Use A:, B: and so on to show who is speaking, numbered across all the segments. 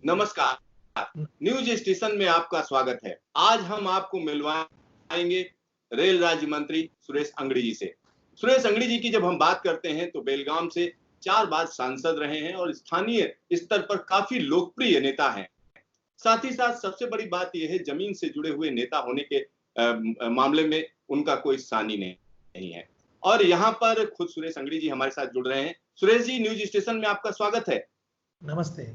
A: नमस्कार। News station में आपका स्वागत है। आज हम आपको मिलवाएंगे रेल राज्य मंत्री सुरेश अंगड़ी जी से। सुरेश अंगड़ी जी की जब हम बात करते हैं तो बेलगाम से 4 बार सांसद रहे हैं और स्थानीय स्तर पर काफी लोकप्रिय नेता हैं। साथ ही साथ सबसे बड़ी बात यह है, जमीन से जुड़े हुए नेता होने के मामले में उनका कोई सानी नहीं है। और यहाँ पर खुद सुरेश अंगड़ी जी हमारे साथ जुड़ रहे हैं। सुरेश जी, न्यूज स्टेशन में आपका स्वागत है।
B: नमस्ते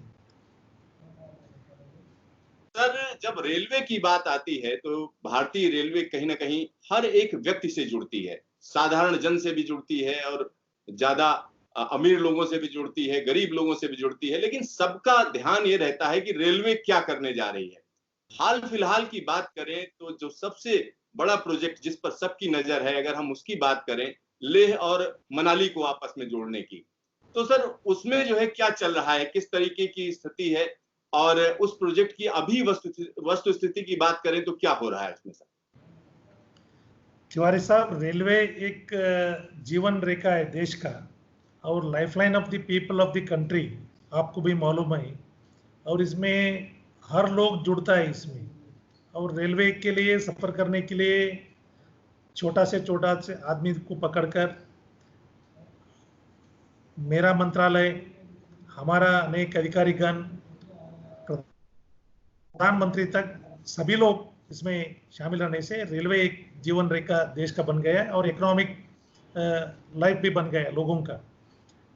A: सर, जब रेलवे की बात आती है तो भारतीय रेलवे कहीं ना कहीं हर एक व्यक्ति से जुड़ती है, साधारण जन से भी जुड़ती है और ज्यादा अमीर लोगों से भी जुड़ती है, गरीब लोगों से भी जुड़ती है, लेकिन सबका ध्यान ये रहता है कि रेलवे क्या करने जा रही है। हाल फिलहाल की बात करें तो जो सबसे बड़ा प्रोजेक्ट जिस पर सबकी नजर है, अगर हम उसकी बात करें, लेह और मनाली को आपस में जोड़ने की, तो सर उसमें जो है क्या चल रहा है, किस तरीके की स्थिति है, और उस प्रोजेक्ट की अभी वस्तु स्थिति की बात करें तो क्या हो रहा है उसमें सर?
B: तिवारी साहब, रेलवे एक जीवन रेखा है देश का और lifeline of the people of the country, आपको भी मालूम है। और इसमें हर लोग जुड़ता है इसमें। और रेलवे के लिए सफ़र करने के लिए छोटा से आदमी को पकड़कर मेरा मंत्रालय, हमारा अनेक अधिकारीगण, प्रधानमंत्री तक सभी लोग इसमें शामिल रहने से रेलवे एक जीवन रेखा देश का बन गया है और इकोनॉमिक लाइफ भी बन गया लोगों का।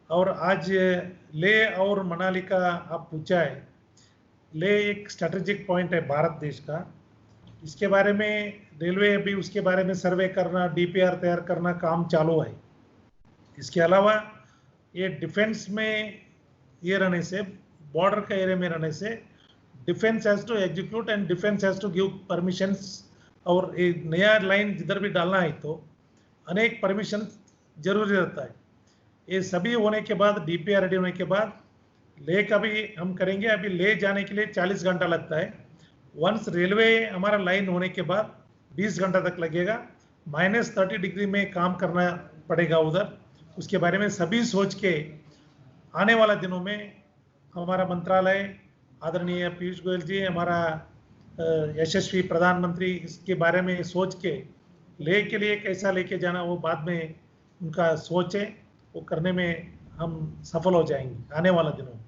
B: और आज लेह और मनाली का आप पूछा है, लेह एक स्ट्रेटेजिक पॉइंट है भारत देश का। इसके बारे में रेलवे अभी उसके बारे में सर्वे करना, डीपीआर तैयार करना काम चालू है। इसके अलावा ये डिफेंस में ये रहने से, बॉर्डर का एरिया में रहने से defence has to execute and defence has to give permissions. और एक नया लाइन जिधर भी डालना है तो अनेक परमिशन जरूरी रहता है। ये सभी होने के बाद, डीपीआर रेडी होने के बाद लेह का भी हम करेंगे। अभी लेह जाने के लिए 40 घंटा लगता है। वंस रेलवे हमारा लाइन होने के बाद 20 घंटा तक लगेगा। -30 डिग्री में काम करना पड़ेगा उधर। उसके बारे में सभी सोच के आने वाला दिनों में हमारा मंत्रालय, आदरणीय पीयूष गोयल जी, हमारा यशस्वी प्रधानमंत्री, इसके बारे में सोच के लेह के लिए कैसा लेके जाना वो बाद में उनका सोच है, वो करने में हम सफल हो जाएंगे आने वाला दिनों में।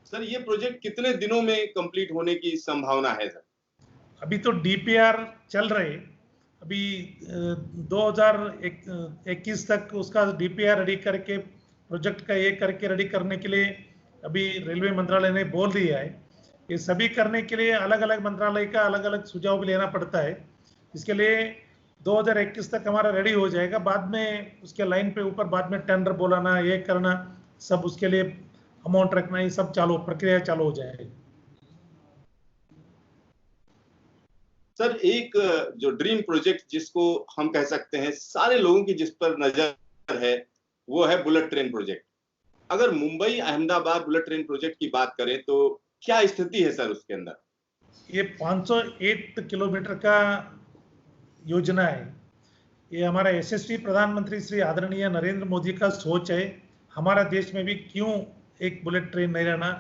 A: सर, ये प्रोजेक्ट कितने दिनों में कंप्लीट होने की संभावना है सर?
B: अभी तो डीपीआर चल रहे, अभी 2021 तक उसका डीपीआर रेडी करके, प्रोजेक्ट का ये करके रेडी करने के लिए अभी रेलवे मंत्रालय ने बोल दिया है। ये सभी करने के लिए अलग अलग मंत्रालय का अलग अलग सुझाव भी लेना पड़ता है। इसके लिए 2021 तक हमारा रेडी हो जाएगा। बाद में उसके लाइन पे ऊपर बाद में टेंडर बोलाना, ये करना, सब उसके लिए अमाउंट रखना, ये सब चालू, प्रक्रिया चालू हो जाएगी।
A: सर, एक जो ड्रीम प्रोजेक्ट जिसको हम कह सकते हैं सारे लोगों की जिस पर नजर है, वो है बुलेट ट्रेन प्रोजेक्ट। अगर Mumbai Ahmedabad bullet train project की बात करें तो क्या स्थिति है सर उसके अंदर?
B: ये 508 किलोमीटर का योजना है। ये हमारा यशस्वी प्रधानमंत्री श्री आदरणीय नरेंद्र मोदी का सोच है। हमारा देश में भी क्यों एक बुलेट ट्रेन नहीं रहना,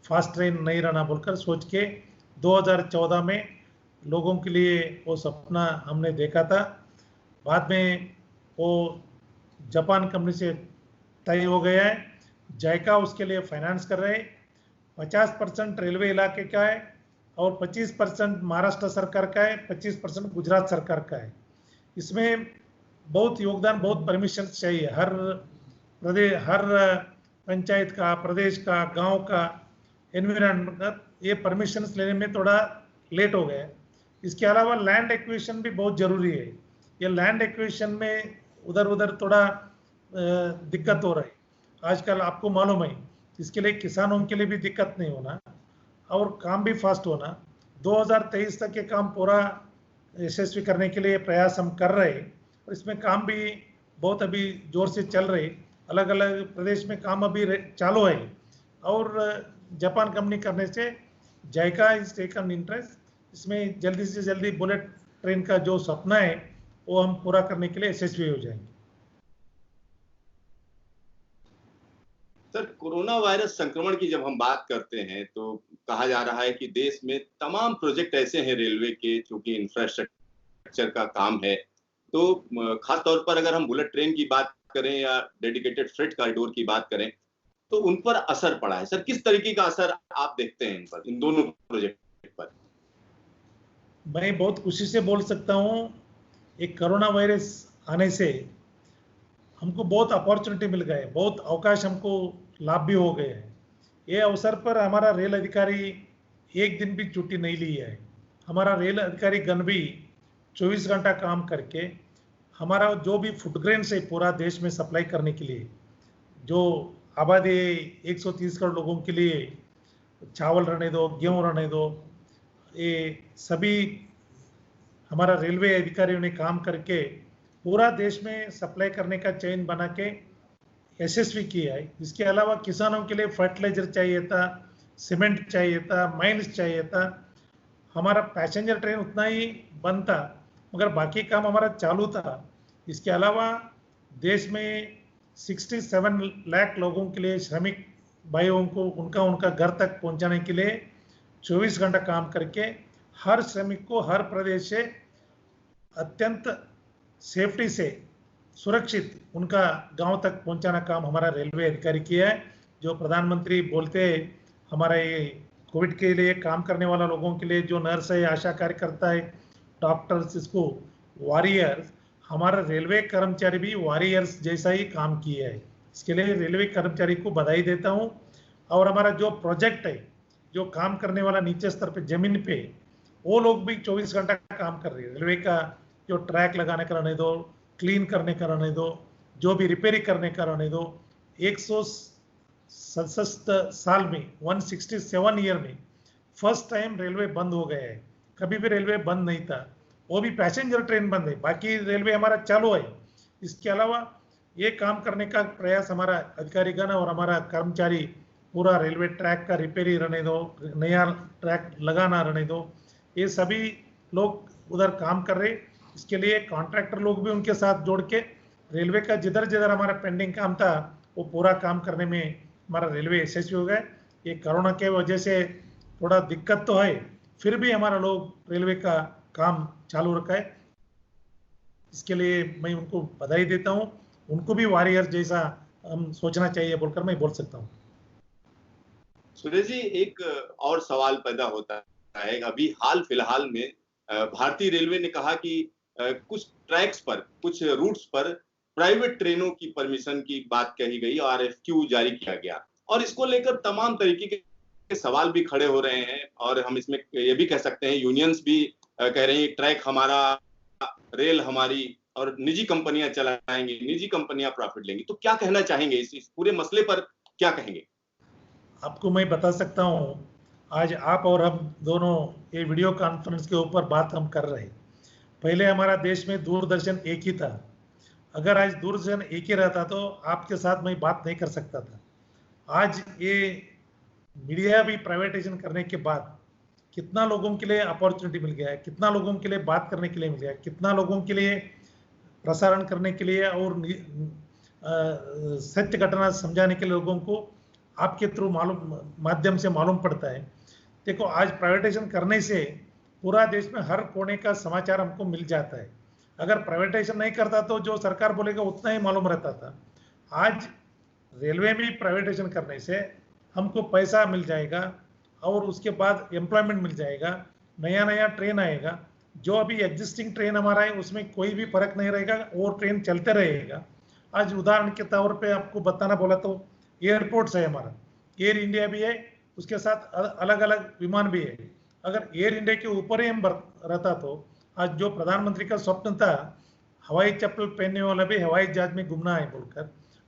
B: फास्ट ट्रेन नहीं रहना बोलकर सोच के 2014 में लोगों के लिए वो सपना हमने देखा था। बाद में वो जापान कंपनी से तय हो गया है। जायका उसके लिए फाइनेंस कर रहे हैं। 50% रेलवे इलाके का है और 25% महाराष्ट्र सरकार का है, 25% गुजरात सरकार का है। इसमें बहुत योगदान, बहुत परमिशन चाहिए। हर प्रदेश, हर पंचायत का, प्रदेश का, गांव का, एनवायरमेंट का ये परमिशंस लेने में थोड़ा लेट हो गया। इसके अलावा लैंड एक्विजिशन भी बहुत ज़रूरी है। ये लैंड एक्विजिशन में उधर उधर थोड़ा दिक्कत हो रही है आजकल, आपको मालूम है। इसके लिए किसानों के लिए भी दिक्कत नहीं होना और काम भी फास्ट होना। 2023 तक ये काम पूरा यशस्वी करने के लिए प्रयास हम कर रहे हैं और इसमें काम भी बहुत अभी जोर से चल रहे। अलग अलग प्रदेश में काम अभी चालू है और जापान कंपनी करने से जायका इज टेकन इंटरेस्ट। इसमें जल्दी से जल्दी बुलेट ट्रेन का जो सपना है वो हम पूरा करने के लिए यशस्वी हो जाएंगे।
A: सर, कोरोना वायरस संक्रमण की जब हम बात करते हैं तो कहा जा रहा है कि देश में तमाम प्रोजेक्ट ऐसे हैं रेलवे के, चूंकि इंफ्रास्ट्रक्चर का काम है, तो खास तौर पर अगर हम बुलेट ट्रेन की बात करें या डेडिकेटेड फ्रेट कॉरिडोर की बात करें, तो उन पर असर पड़ा है। सर, किस तरीके का असर आप देखते हैं इन पर, इन दोनों प्रोजेक्ट पर?
B: मैं बहुत खुशी से बोल सकता हूँ, एक कोरोना वायरस आने से हमको बहुत अपॉर्चुनिटी मिल गए, बहुत अवकाश हमको लाभ भी हो गए हैं। ये अवसर पर हमारा रेल अधिकारी एक दिन भी छुट्टी नहीं ली है। हमारा रेल अधिकारी गण भी 24 घंटा काम करके हमारा जो भी फूड ग्रेन्स है पूरा देश में सप्लाई करने के लिए, जो आबादी 130 करोड़ लोगों के लिए चावल रहने दो, गेहूँ रहने दो, ये सभी हमारा रेलवे अधिकारियों ने काम करके पूरा देश में सप्लाई करने का चेन बना के यशस्वी किया है। इसके अलावा किसानों के लिए फर्टिलाइजर चाहिए था, सीमेंट चाहिए था, माइन्स चाहिए था। हमारा पैसेंजर ट्रेन उतना ही बंद था, मगर बाकी काम हमारा चालू था। इसके अलावा देश में 67 लाख लोगों के लिए, श्रमिक भाइयों को उनका उनका घर तक पहुंचाने के लिए 24 घंटा काम करके हर श्रमिक को हर प्रदेश से अत्यंत सेफ्टी से सुरक्षित उनका गांव तक पहुंचाना काम हमारा रेलवे अधिकारी किया है। जो प्रधानमंत्री बोलते हैं, हमारा ये कोविड के लिए काम करने वाला लोगों के लिए जो नर्स है, आशा कार्यकर्ता है, डॉक्टर्स, इसको वॉरियर्स, हमारा रेलवे कर्मचारी भी वॉरियर्स जैसा ही काम किया है। इसके लिए रेलवे कर्मचारी को बधाई देता हूँ। और हमारा जो प्रोजेक्ट है, जो काम करने वाला नीचे स्तर पे जमीन पे, वो लोग भी 24 घंटा काम कर रहे हैं। रेलवे का जो ट्रैक लगाने का रहने दो, क्लीन करने का रहने दो, जो भी रिपेयरिंग करने का रहने दो, 167 साल में, 167 ईयर में फर्स्ट टाइम रेलवे बंद हो गया है। कभी भी रेलवे बंद नहीं था, वो भी पैसेंजर ट्रेन बंद है, बाकी रेलवे हमारा चालू है। इसके अलावा ये काम करने का प्रयास हमारा अधिकारीगण और हमारा कर्मचारी पूरा रेलवे ट्रैक का रिपेयरिंग रहने दो, नया ट्रैक लगाना रहने दो, ये सभी लोग उधर काम कर रहे। इसके लिए कॉन्ट्रैक्टर लोग भी उनके साथ जोड़ के रेलवे का जिधर जिधर हमारा पेंडिंग काम था वो पूरा काम करने में हमारा रेलवे यशस्वी हो गए। ये कोरोना के वजह से थोड़ा दिक्कत तो है, फिर भी हमारा लोग रेलवे का काम चालू रखा है। इसके लिए मैं उनको बधाई देता हूँ। उनको भी वॉरियर जैसा हम सोचना चाहिए बोलकर मैं बोल सकता हूँ।
A: सुरेश जी, एक और सवाल पैदा होता है। अभी हाल फिलहाल में भारतीय रेलवे ने कहा कि कुछ ट्रैक्स पर, कुछ रूट्स पर प्राइवेट ट्रेनों की परमिशन की बात कही गई, आरएफक्यू जारी किया गया, और इसको लेकर तमाम तरीके के सवाल भी खड़े हो रहे हैं। और हम इसमें ये भी कह सकते हैं, यूनियंस भी कह रही हैं ट्रैक हमारा, रेल हमारी, और निजी कंपनियां चलाएंगी, निजी कंपनियां प्रॉफिट लेंगी। तो क्या कहना चाहेंगे इस पूरे मसले पर, क्या कहेंगे?
B: आपको मैं बता सकता हूँ, आज आप और हम दोनों ये वीडियो कॉन्फ्रेंस के ऊपर बात हम कर रहे हैं। पहले हमारा देश में दूरदर्शन एक ही था। अगर आज दूरदर्शन एक ही रहता तो आपके साथ मैं बात नहीं कर सकता था। आज ये मीडिया भी प्राइवेटाइजेशन करने के बाद कितना लोगों के लिए अपॉर्चुनिटी मिल गया है, कितना लोगों के लिए बात करने के लिए मिल गया है, कितना लोगों के लिए प्रसारण करने के लिए और सत्य घटना समझाने के लिए लोगों को आपके थ्रू माध्यम से मालूम पड़ता है। देखो, आज प्राइवेटाइजेशन करने से पूरा देश में हर कोने का समाचार हमको मिल जाता है। अगर प्राइवेटाइजेशन नहीं करता तो जो सरकार बोलेगा उतना ही मालूम रहता था। आज रेलवे में प्राइवेटाइजेशन करने से हमको पैसा मिल जाएगा और उसके बाद एम्प्लॉयमेंट मिल जाएगा, नया नया ट्रेन आएगा। जो अभी एग्जिस्टिंग ट्रेन हमारा है उसमें कोई भी फर्क नहीं रहेगा, वो ट्रेन चलते रहेगा। आज उदाहरण के तौर पे आपको बताना बोला तो एयरपोर्ट्स है हमारा, एयर इंडिया भी है, उसके साथ अलग अलग विमान भी है। अगर एयर इंडिया के ऊपर ही हम रहता तो आज जो प्रधानमंत्री का स्वप्न था हवाई चप्पल पहनने वाला भी हवाई जहाज में घूमना है बोलकर,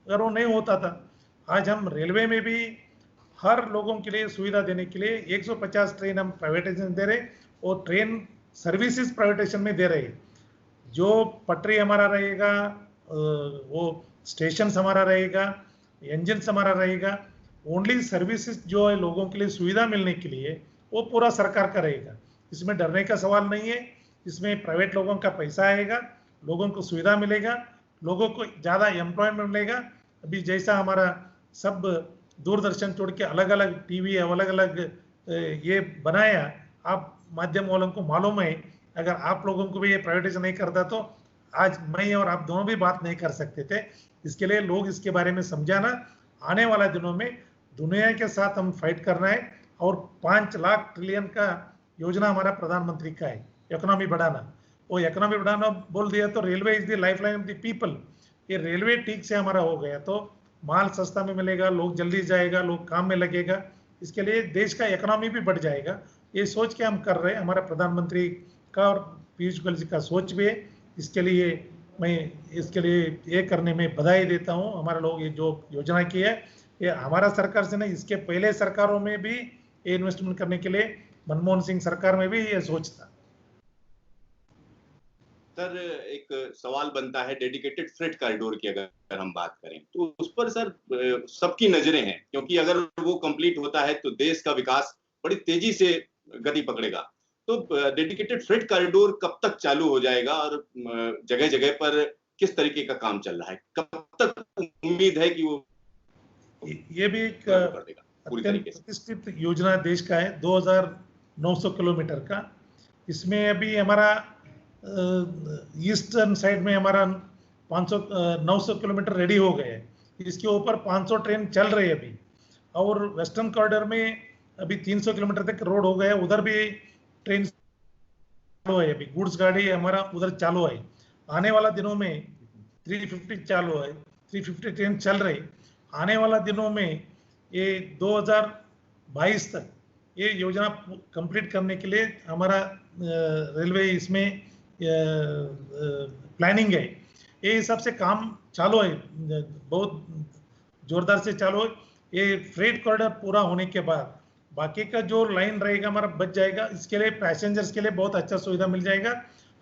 B: अगर वो नहीं होता था, आज हम रेलवे में भी हर लोगों के लिए सुविधा देने के लिए 150 ट्रेन हम प्राइवेटाइजेशन दे रहे और ट्रेन सर्विसेज प्राइवेटाइजेशन में दे रहे। जो पटरी हमारा रहेगा, वो स्टेशन हमारा रहेगा, इंजन हमारा रहेगा, ओनली सर्विसेज जो है लोगों के लिए सुविधा मिलने के लिए वो पूरा सरकार का रहेगा। इसमें डरने का सवाल नहीं है। इसमें प्राइवेट लोगों का पैसा आएगा, लोगों को सुविधा मिलेगा, लोगों को ज़्यादा एम्प्लॉयमेंट मिलेगा। अभी जैसा हमारा सब दूरदर्शन छोड़ के अलग अलग टीवी अलग अलग ये बनाया। आप माध्यम वालों को मालूम है, अगर आप लोगों को भी ये प्राइवेटाइज नहीं करता तो आज मैं और आप दोनों भी बात नहीं कर सकते थे। इसके लिए लोग इसके बारे में समझाना, आने वाले दिनों में दुनिया के साथ हम फाइट करना है। और 5 लाख ट्रिलियन का योजना हमारा प्रधानमंत्री का है, इकोनॉमी बढ़ाना। वो इकोनॉमी बढ़ाना बोल दिया तो railway is the life line of the people. ये रेलवे ठीक से हमारा हो गया तो माल सस्ता में मिलेगा, लोग जल्दी जाएगा, लोग काम में लगेगा, इसके लिए देश का इकोनॉमी भी बढ़ जाएगा। ये सोच के हम कर रहे हैं, हमारा प्रधानमंत्री का और पीयूष गोयल जी का सोच भी है। इसके लिए मैं इसके लिए ये करने में बधाई देता हूँ। हमारे लोग ये जो योजना की है, ये हमारा सरकार से नहीं, इसके पहले सरकारों में भी ये इन्वेस्टमेंट करने के लिए, मनमोहन सिंह सरकार में भी ये सोच था।
A: सर, एक सवाल बनता है डेडिकेटेड फ्रेट कॉरिडोर की, अगर हम बात करें तो उस पर सर सबकी नजरें हैं, क्योंकि अगर वो कंप्लीट होता है तो देश का विकास बड़ी तेजी से गति पकड़ेगा। तो डेडिकेटेड फ्रेट कॉरिडोर कब तक चालू हो जाएगा और जगह जगह पर किस तरीके का काम चल रहा है, कब तक उम्मीद है कि वो
B: ये भी एक अत्यंत प्रतिष्ठित योजना देश का है, 2900 किलोमीटर का। इसमें अभी हमारा ईस्टर्न साइड में हमारा 900 किलोमीटर रेडी हो गए हैं। इसके ऊपर 500 ट्रेन चल रही है अभी। और वेस्टर्न कॉरिडोर में अभी 300 किलोमीटर तक रोड हो गया, उधर भी ट्रेन चालू है, अभी गुड्स गाड़ी हमारा उधर चालू है। आने वाला दिनों में 350 चालू है, 350 ट्रेन चल रही। आने वाला दिनों में ये 2022 तक ये योजना कंप्लीट करने के लिए हमारा रेलवे इसमें प्लानिंग है। ये हिसाब से काम चालू है, बहुत जोरदार से चालू है। ये फ्रेट कॉरिडोर पूरा होने के बाद बाकी का जो लाइन रहेगा हमारा बच जाएगा। इसके लिए पैसेंजर्स के लिए बहुत अच्छा सुविधा मिल जाएगा।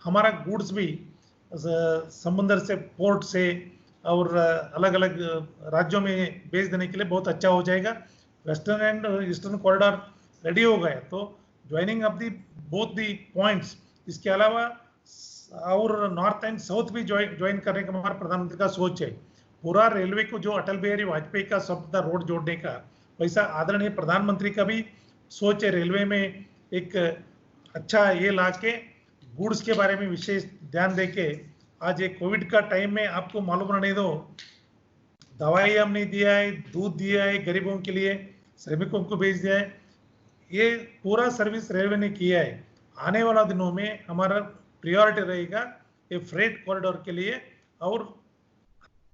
B: हमारा गुड्स भी समुद्र से, पोर्ट से और अलग अलग राज्यों में भेज देने के लिए बहुत अच्छा हो जाएगा। Western and eastern corridor ready हो गए तो joining of the both the points, इसके अलावा और नॉर्थ एंड साउथ भी ज्वाइन करने का हमारा प्रधानमंत्री का सोच है। पूरा रेलवे को जो अटल बिहारी वाजपेयी का सपना रोड जोड़ने का, वैसा आदरणीय प्रधानमंत्री का भी सोच है रेलवे में एक अच्छा ये ला के गुड्स के बारे में विशेष ध्यान दे के। आज ये कोविड का टाइम में आपको मालूम रहने दो, दवाई हमने दिया है, दूध दिया है गरीबों के लिए, श्रमिकों को भेज दिया है, ये पूरा सर्विस रेलवे ने किया है। आने वाला दिनों में हमारा प्रायोरिटी रहेगा ये फ्रेट कॉरिडोर के लिए। और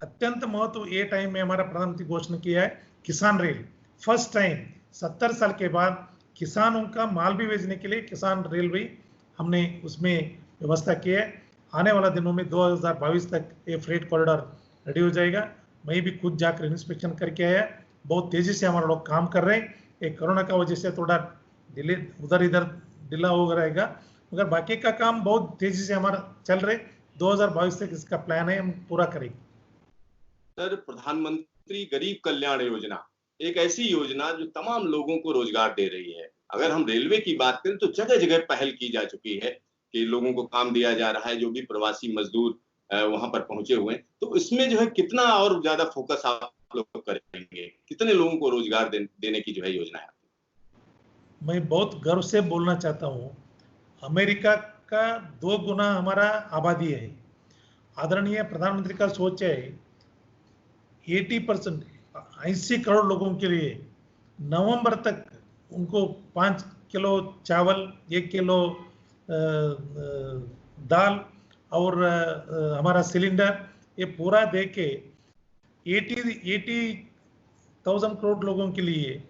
B: अत्यंत महत्व ये टाइम में हमारा प्रधानमंत्री घोषणा किया है किसान रेल। फर्स्ट टाइम 70 साल के बाद किसानों का माल भी भेजने के लिए किसान रेल भी हमने उसमें व्यवस्था की है। आने वाला दिनों में 2022 तक ये फ्रेट कॉरिडोर रेडी हो जाएगा। मैं भी खुद जाकर इंस्पेक्शन करके आया, बहुत तेजी से हमारे लोग काम कर रहे हैं। एक कोरोना का वजह से थोड़ा डिले उधर इधर डिला हो रहेगा, मगर बाकी का काम बहुत तेजी से हमारा चल रहे। 2022 तक इसका प्लान है, हम पूरा करेंगे।
A: सर, प्रधानमंत्री गरीब कल्याण योजना एक ऐसी योजना जो तमाम लोगों को रोजगार दे रही है। अगर हम रेलवे की बात करें तो जगह जगह पहल की जा चुकी है कि लोगों को काम दिया जा रहा है, जो भी प्रवासी मजदूर वहां पर पहुंचे हुए हैं। तो इसमें जो है कितना और ज्यादा फोकस आप लोग करेंगे, कितने लोगों को रोजगार देने की जो है योजना है?
B: मैं बहुत गर्व से बोलना चाहता हूँ, अमेरिका का 2 गुना हमारा आबादी है। आदरणीय प्रधानमंत्री का सोच है 80%, 80 करोड़ लोगों के लिए नवंबर तक उनको 5 किलो चावल, 1 किलो दाल और हमारा सिलेंडर ये पूरा दे के 80,000 करोड़ लोगों के लिए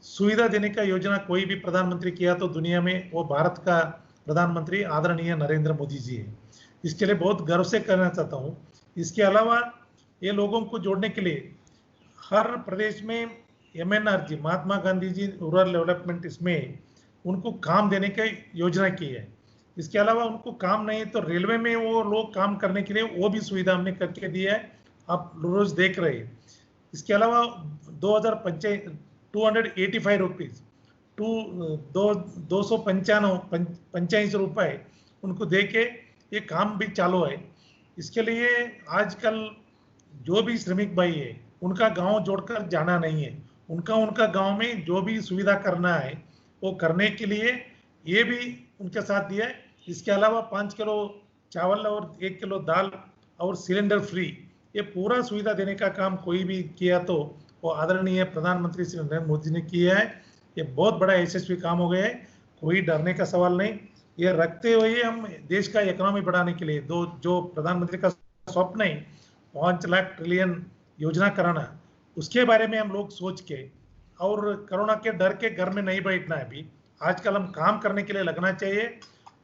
B: सुविधा देने का योजना कोई भी प्रधानमंत्री किया तो दुनिया में वो भारत का प्रधानमंत्री आदरणीय नरेंद्र मोदी जी है। इसके लिए बहुत गर्व से कहना चाहता हूँ। इसके अलावा ये लोगों को जोड़ने के लिए हर प्रदेश में MNRG, Mahatma Gandhi ji rural development, इसमें उनको काम देने की योजना की है। इसके अलावा उनको काम नहीं तो रेलवे में वो लोग काम करने के लिए वो भी सुविधा हमने करके दिया है, आप रोज देख रहे हैं। इसके अलावा 285 रुपीज 285 रुपए उनको दे के ये काम भी चालू है। इसके लिए आजकल जो भी श्रमिक भाई है उनका गांव जोड़कर जाना नहीं है। उनका उनका गांव में जो भी सुविधा करना है वो करने के लिए ये भी उनके साथ दिया है। इसके अलावा 5 किलो चावल और 1 किलो दाल और सिलेंडर फ्री, ये पूरा सुविधा देने का काम कोई भी किया तो वो आदरणीय प्रधानमंत्री श्री नरेंद्र मोदी ने किया है। ये बहुत बड़ा यशस्वी काम हो गया है, कोई डरने का सवाल नहीं। ये रखते हुए हम देश का इकोनॉमी बढ़ाने के लिए दो जो प्रधानमंत्री का स्वप्न है 5 लाख ट्रिलियन योजना कराना, उसके बारे में हम लोग सोच के और कोरोना के डर के घर में नहीं बैठना है। अभी आजकल हम काम करने के लिए लगना चाहिए।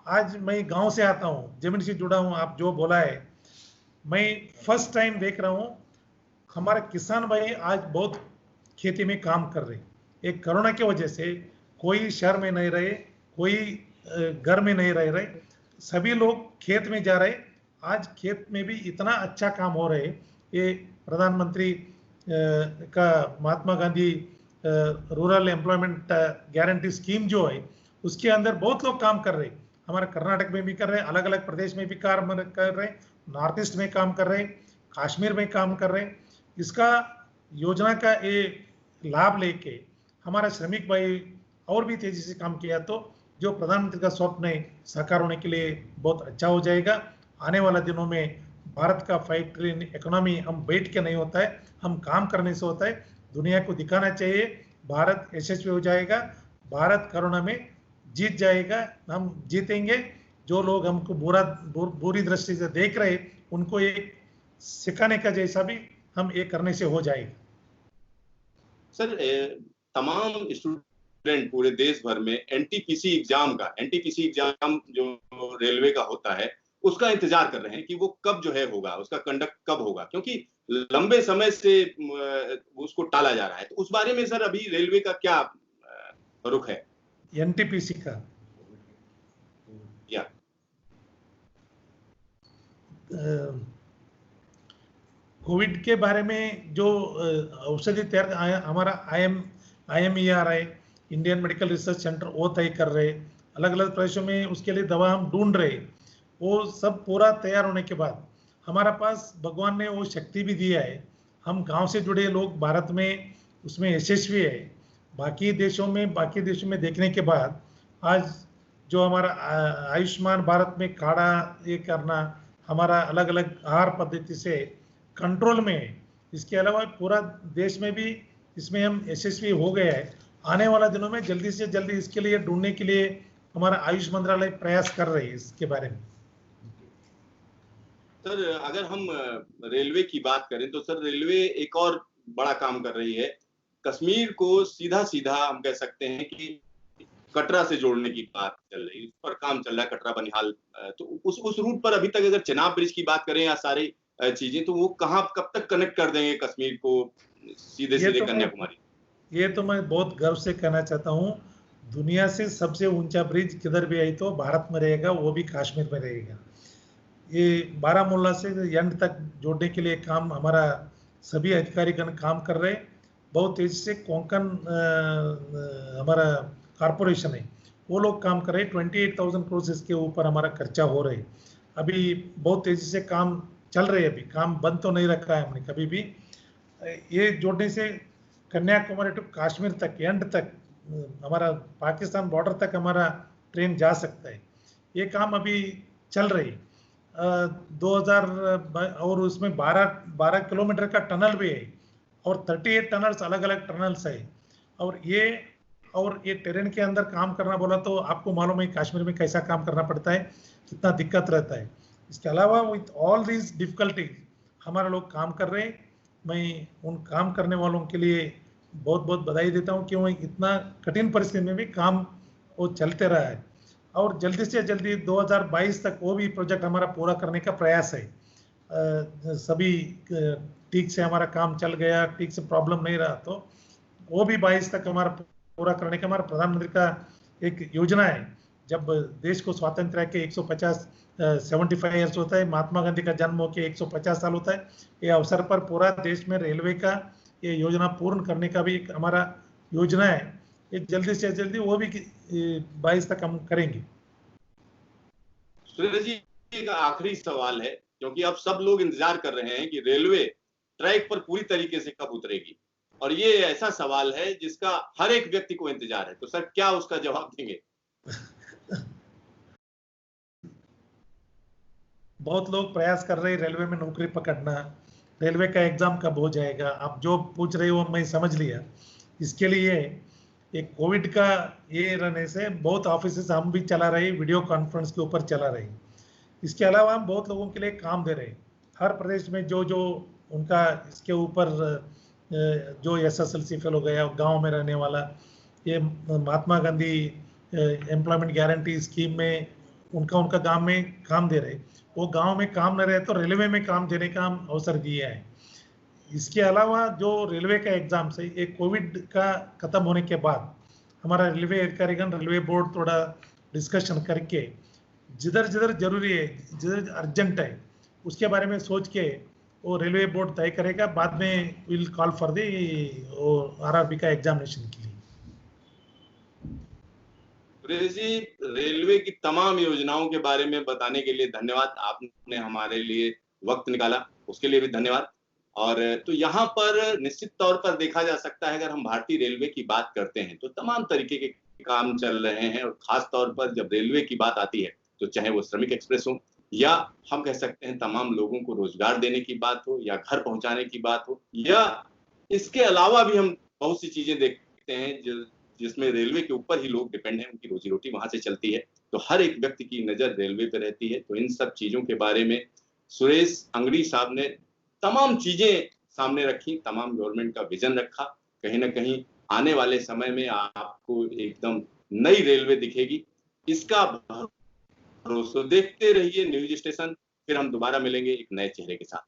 B: आज मैं गांव से आता हूँ, जमीन से जुड़ा हूँ। आप जो बोला है, मैं फर्स्ट टाइम देख रहा हूँ हमारे किसान भाई आज बहुत खेती में काम कर रहे हैं। एक कोरोना की वजह से कोई शहर में नहीं रहे, कोई घर में नहीं रह रहे, सभी लोग खेत में जा रहे। आज खेत में भी इतना अच्छा काम हो रहे। ये प्रधानमंत्री का Mahatma Gandhi rural employment guarantee scheme जो है उसके अंदर बहुत लोग काम कर रहे। हमारे कर्नाटक में भी कर रहे, अलग अलग प्रदेश में भी काम कर रहे, नॉर्थ ईस्ट में काम कर रहे, कश्मीर में काम कर रहे। इसका योजना का ये लाभ लेके हमारा श्रमिक भाई और भी तेजी से काम किया तो जो प्रधानमंत्री का स्वप्न है साकार होने के लिए बहुत अच्छा हो जाएगा। आने वाला दिनों में भारत का 5 ट्रिलियन इकोनॉमी हम बैठ के नहीं होता है, हम काम करने से होता है। दुनिया को दिखाना चाहिए भारत यशस्वी हो जाएगा, भारत कोरोना में जीत जाएगा, हम जीतेंगे। जो लोग हमको बुरी दृष्टि से देख रहे उनको एक सिखाने का जैसा भी हम ये करने से हो जाएगा।
A: सर, तमाम स्टूडेंट पूरे देश भर में एनटीपीसी एग्जाम जो रेलवे का होता है उसका इंतजार कर रहे हैं कि वो कब जो है होगा, उसका कंडक्ट कब होगा, क्योंकि लंबे समय से उसको टाला जा रहा है। तो उस बारे में सर अभी रेलवे का क्या रुख है?
B: एनटीपीसी का
A: या
B: कोविड के बारे में जो औषधि तैयार हमारा IMER है, इंडियन मेडिकल रिसर्च सेंटर, वो तय कर रहे। अलग अलग प्रदेशों में उसके लिए दवा हम ढूंढ रहे। वो सब पूरा तैयार होने के बाद हमारा पास भगवान ने वो शक्ति भी दिया है। हम गांव से जुड़े लोग भारत में उसमें यशस्वी है। बाकी देशों में देखने के बाद आज जो हमारा आयुष्मान भारत में काढ़ा ये करना, हमारा अलग अलग आहार पद्धति से कंट्रोल में है। इसके अलावा पूरा देश में भी इसमें हम यशस्वी हो गए हैं। आने वाला दिनों में जल्दी से जल्दी इसके लिए ढूंढने के लिए हमारा आयुष मंत्रालय प्रयास कर रही है इसके बारे में।
A: सर, अगर हम रेलवे की बात करें तो सर रेलवे एक और बड़ा काम कर रही है। कश्मीर को सीधा सीधा हम कह सकते हैं कि कटरा से जोड़ने की बात चल रही है, उस पर काम चल रहा है, कटरा बनिहाल। तो उस रूट पर अभी तक अगर चेनाब ब्रिज की बात करें या सारी चीजें, तो वो कहाँ कब तक कनेक्ट कर देंगे कश्मीर को सीधे सीधे कन्याकुमारी?
B: ये तो मैं बहुत गर्व से कहना चाहता हूँ, दुनिया से सबसे ऊंचा ब्रिज किधर भी आई तो भारत में रहेगा, वो भी कश्मीर में रहेगा। ये बारामूला से एंड तक जोड़ने के लिए काम हमारा सभी अधिकारीगण काम कर रहे। बहुत तेजी से कोंकण हमारा कॉरपोरेशन है वो लोग काम कर रहे। 28,000 करोड़ इसके ऊपर हमारा खर्चा हो रहा है। अभी बहुत तेजी से काम चल रहे हैं, अभी काम बंद तो नहीं रखा है हमने कभी भी। ये जोड़ने से कन्याकुमारी टू कश्मीर तक एंड तक हमारा पाकिस्तान बॉर्डर तक हमारा ट्रेन जा सकता है। ये काम अभी चल रही 2000 और उसमें 12 किलोमीटर का टनल भी है और 38 टनल्स अलग अलग टनल्स है। और ये टेरेन के अंदर काम करना बोला तो आपको मालूम है कश्मीर में कैसा काम करना पड़ता है, कितना दिक्कत रहता है। इसके अलावा विथ ऑल दिस डिफिकल्टीज हमारे लोग काम कर रहे हैं। मैं उन काम करने वालों के लिए बहुत बहुत बधाई देता हूं कि वो इतना कठिन परिस्थिति में भी काम वो चलते रहा है। और जल्दी से जल्दी 2022 तक वो भी प्रोजेक्ट हमारा पूरा करने का प्रयास है। सभी ठीक से हमारा काम चल गया, ठीक से प्रॉब्लम नहीं रहा तो वो भी 22 तक हमारा पूरा करने का हमारा प्रधानमंत्री का एक योजना है। जब देश को स्वातंत्र के 75 ईयर्स होता है, महात्मा गांधी का जन्म होकर 150 साल होता है, ये अवसर पर पूरा देश में रेलवे का ये योजना पूर्ण करने का भी एक हमारा योजना है। ये जल्दी से जल्दी वो भी 22 तक हम करेंगे।
A: सुरेश जी, एक आखिरी सवाल है, क्योंकि अब सब लोग इंतजार कर रहे हैं कि रेलवे ट्रैक पर पूरी तरीके से कब उतरेगी? और ये ऐसा सवाल है जिसका हर एक व्यक्ति को इंतजार है। तो सर क्या उसका जवाब देंगे?
B: बहुत लोग प्रयास कर रहे हैं रेलवे में नौकरी पकड़ना, रेलवे का एग्जाम कब हो जाएगा। आप जो पूछ रहे हो मैं समझ लिया। इसके लिए एक कोविड का ये रहने से बहुत ऑफिस हम भी चला रहे, वीडियो कॉन्फ्रेंस के ऊपर चला रहे। इसके अलावा हम बहुत लोगों के लिए काम दे रहे हैं। हर प्रदेश में जो जो उनका इसके ऊपर जो एसएसएलसी फेल हो गया, गांव में रहने वाला, ये Mahatma Gandhi employment guarantee scheme में उनका उनका गांव में काम दे रहे। वो गांव में काम न रहे तो रेलवे में काम देने का हम अवसर दिया है। इसके अलावा जो रेलवे का एग्जाम से ये कोविड का खत्म होने के बाद हमारा रेलवे अधिकारीगण, रेलवे बोर्ड थोड़ा डिस्कशन करके जिधर जिधर जरूरी है, जिधर अर्जेंट है, उसके बारे में सोच के वो रेलवे बोर्ड तय करेगा। बाद में will call for the RRB का एग्जामिनेशन के लिए।
A: सुरेश जी, रेलवे की तमाम योजनाओं के बारे में बताने के लिए धन्यवाद। आपने हमारे लिए वक्त निकाला, उसके लिए भी धन्यवाद। और तो यहाँ पर निश्चित तौर पर देखा जा सकता है, अगर हम भारतीय रेलवे की बात करते हैं तो तमाम तरीके के काम चल रहे हैं। और खास तौर पर जब रेलवे की बात आती है तो चाहे वो श्रमिक एक्सप्रेस हो, या हम कह सकते हैं तमाम लोगों को रोजगार देने की बात हो, या घर पहुंचाने की बात हो, या इसके अलावा भी हम बहुत सी चीजें देखते हैं जिसमें रेलवे के ऊपर ही लोग डिपेंड हैं, उनकी रोजी रोटी वहां से चलती है। तो हर एक व्यक्ति की नजर रेलवे पे रहती है। तो इन सब चीजों के बारे में सुरेश अंगड़ी साहब ने तमाम चीजें सामने रखी, तमाम गवर्नमेंट का विजन रखा। कहीं ना कहीं आने वाले समय में आपको एकदम नई रेलवे दिखेगी, इसका भरोसा। देखते रहिए न्यूज स्टेशन। फिर हम दोबारा मिलेंगे एक नए चेहरे के साथ।